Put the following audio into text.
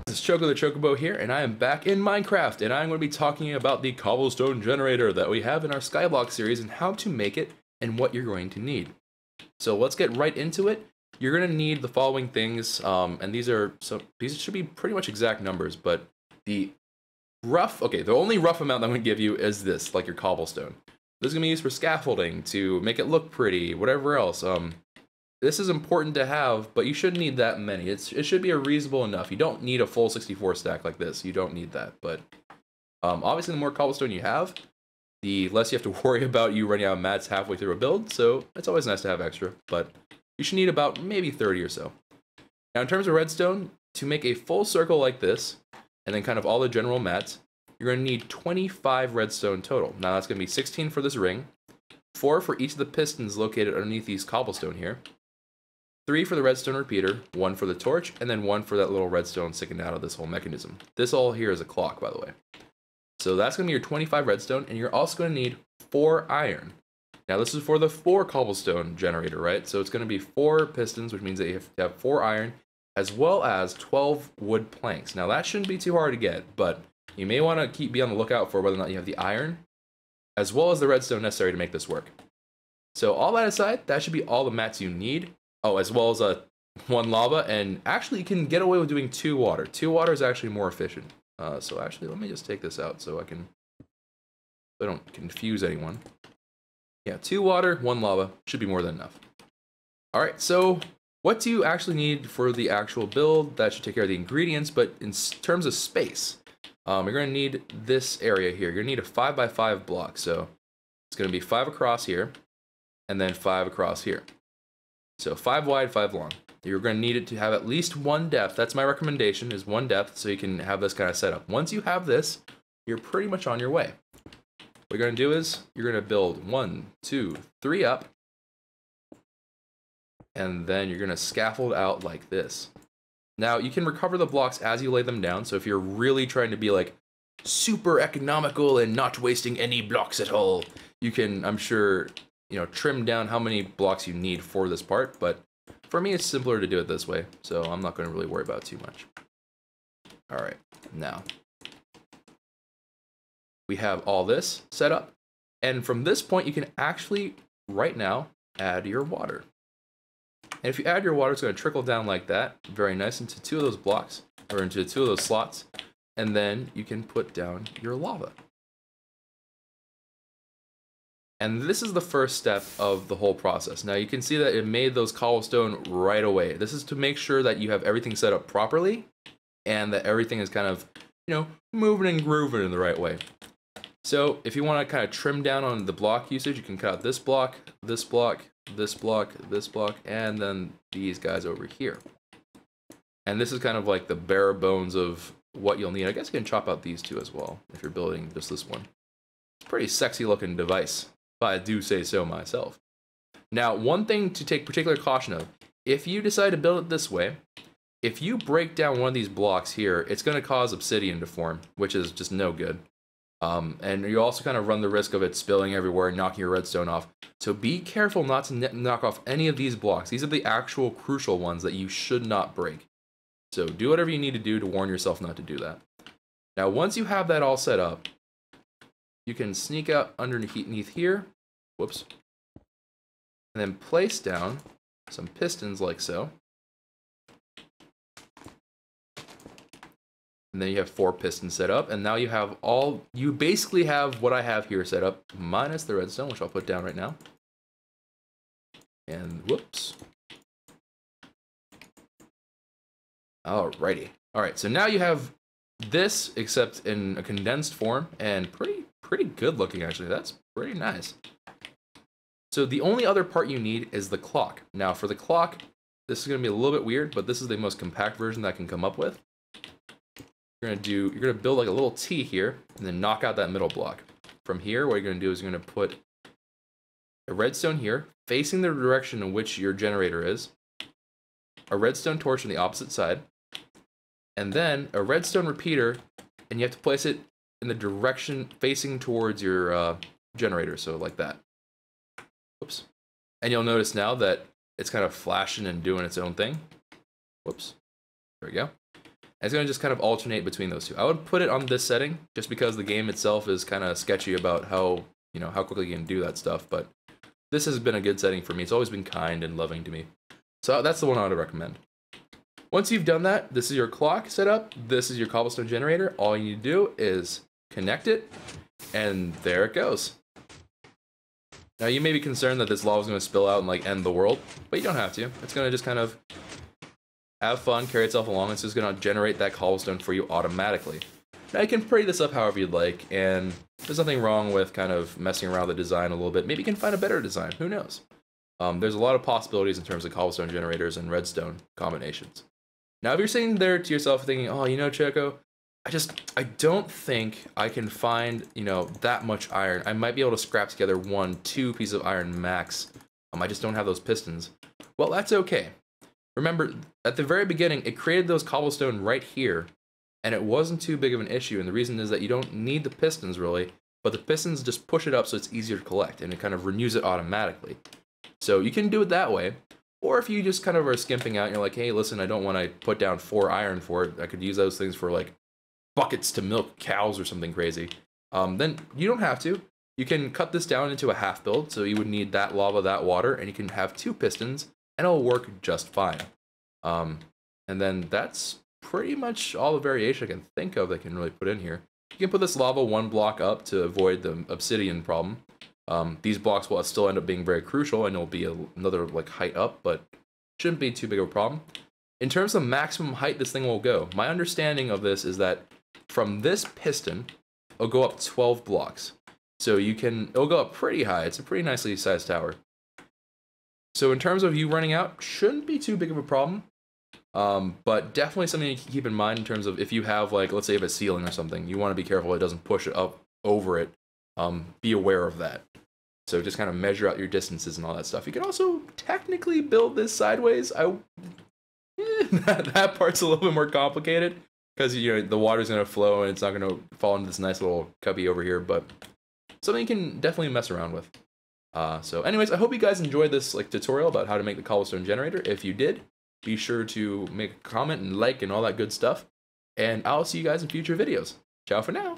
This is Choco the Chocobo here, and I am back in Minecraft, and I'm going to be talking about the Cobblestone generator that we have in our Skyblock series and how to make it and what you're going to need. So let's get right into it. You're going to need the following things, and these should be pretty much exact numbers, but the only rough amount that I'm going to give you is this, like your cobblestone. This is going to be used for scaffolding, to make it look pretty, whatever else. This is important to have, but you shouldn't need that many. It should be a reasonable enough. You don't need a full 64 stack like this. You don't need that. But obviously, the more cobblestone you have, the less you have to worry about you running out of mats halfway through a build. So it's always nice to have extra. But you should need about maybe 30 or so. Now, in terms of redstone, to make a full circle like this, and then kind of all the general mats, you're going to need 25 redstone total. Now, that's going to be 16 for this ring, 4 for each of the pistons located underneath these cobblestone here, 3 for the redstone repeater, 1 for the torch, and then 1 for that little redstone sticking out of this whole mechanism. This all here is a clock, by the way. So that's going to be your 25 redstone, and you're also going to need 4 iron. Now this is for the 4 cobblestone generator, right? So it's going to be 4 pistons, which means that you have to have 4 iron, as well as 12 wood planks. Now that shouldn't be too hard to get, but you may want to be on the lookout for whether or not you have the iron, as well as the redstone necessary to make this work. So all that aside, that should be all the mats you need. Oh, as well as 1 lava, and actually you can get away with doing 2 water. 2 water is actually more efficient. So actually, let me just take this out so I don't confuse anyone. Yeah, 2 water, 1 lava should be more than enough. All right, so what do you actually need for the actual build? That should take care of the ingredients, but in terms of space, you're going to need this area here. You're going to need a 5x5 block, so it's going to be 5 across here, and then 5 across here. So 5 wide, 5 long. You're going to need it to have at least 1 depth. That's my recommendation, is 1 depth, so you can have this kind of setup. Once you have this, you're pretty much on your way. What you're going to do is, you're going to build 1, 2, 3 up, and then you're going to scaffold out like this. Now, you can recover the blocks as you lay them down, so if you're really trying to be like super economical and not wasting any blocks at all, you can, I'm sure, trim down how many blocks you need for this part, but for me, it's simpler to do it this way, so I'm not going to really worry about it too much. All right, now, we have all this set up, and from this point, you can actually, right now, add your water. And if you add your water, it's going to trickle down like that, very nice, into 2 of those blocks, or into 2 of those slots, and then you can put down your lava. And this is the first step of the whole process. Now you can see that it made those cobblestone right away. This is to make sure that you have everything set up properly and that everything is kind of, moving and grooving in the right way. So if you want to kind of trim down on the block usage, you can cut out this block, this block, this block, this block, and then these guys over here. And this is kind of like the bare bones of what you'll need. I guess you can chop out these 2 as well if you're building just this one. It's a pretty sexy looking device, if I do say so myself. Now, one thing to take particular caution of, if you decide to build it this way, if you break down one of these blocks here, it's going to cause obsidian to form, which is just no good. And you also kind of run the risk of it spilling everywhere and knocking your redstone off. So be careful not to knock off any of these blocks. These are the actual crucial ones that you should not break. So do whatever you need to do to warn yourself not to do that. Now, once you have that all set up, you can sneak out underneath here, whoops, and then place down some pistons like so. And then you have 4 pistons set up, and now you basically have what I have here set up, minus the redstone, which I'll put down right now. And whoops. Alrighty. Alright, so now you have this, except in a condensed form, and pretty good looking actually. That's pretty nice. So the only other part you need is the clock. Now for the clock, this is going to be a little bit weird, but this is the most compact version that I can come up with. You're going to build like a little T here, and then knock out that middle block. From here, what you're going to do is you're going to put a redstone here, facing the direction in which your generator is, a redstone torch on the opposite side, and then a redstone repeater, and you have to place it in the direction facing towards your generator, so like that. Whoops. And you'll notice now that it's kind of flashing and doing its own thing. Whoops. There we go. And it's going to just kind of alternate between those two. I would put it on this setting just because the game itself is kind of sketchy about how, you know, how quickly you can do that stuff. But this has been a good setting for me. It's always been kind and loving to me. So that's the one I would recommend. Once you've done that, this is your clock set up. This is your cobblestone generator. All you need to do is connect it, and there it goes. Now you may be concerned that this lava is going to spill out and like end the world, but you don't have to. It's going to just kind of have fun, carry itself along. It's just going to generate that cobblestone for you automatically. Now you can pretty this up however you'd like, and there's nothing wrong with kind of messing around with the design a little bit. Maybe you can find a better design. Who knows? There's a lot of possibilities in terms of cobblestone generators and redstone combinations. Now, if you're sitting there to yourself thinking, oh, you know, Choco, I don't think I can find, you know, that much iron. I might be able to scrap together 1-2 pieces of iron max. I just don't have those pistons. Well, that's okay. Remember, at the very beginning, it created those cobblestone right here, and it wasn't too big of an issue. And the reason is that you don't need the pistons, really, but the pistons just push it up so it's easier to collect, and it kind of renews it automatically. So you can do it that way. Or if you just kind of are skimping out and you're like, hey, listen, I don't want to put down 4 iron for it. I could use those things for like buckets to milk cows or something crazy. Then you don't have to. You can cut this down into a half build. So you would need that lava, that water, and you can have 2 pistons and it'll work just fine. And then that's pretty much all the variation I can think of that I can really put in here. You can put this lava 1 block up to avoid the obsidian problem. These blocks will still end up being very crucial, and it'll be another like height up, but shouldn't be too big of a problem. In terms of maximum height this thing will go, my understanding of this is that from this piston, it'll go up 12 blocks. So it'll go up pretty high. It's a pretty nicely sized tower. So in terms of you running out, shouldn't be too big of a problem. But definitely something you can keep in mind in terms of if you have, like, let's say you have a ceiling or something, you want to be careful it doesn't push it up over it. Be aware of that. So just kind of measure out your distances and all that stuff. You can also technically build this sideways. That part's a little bit more complicated because, you know, the water's going to flow and it's not going to fall into this nice little cubby over here, but something you can definitely mess around with. So anyways, I hope you guys enjoyed this like tutorial about how to make the cobblestone generator. If you did, be sure to make a comment and like and all that good stuff. And I'll see you guys in future videos. Ciao for now.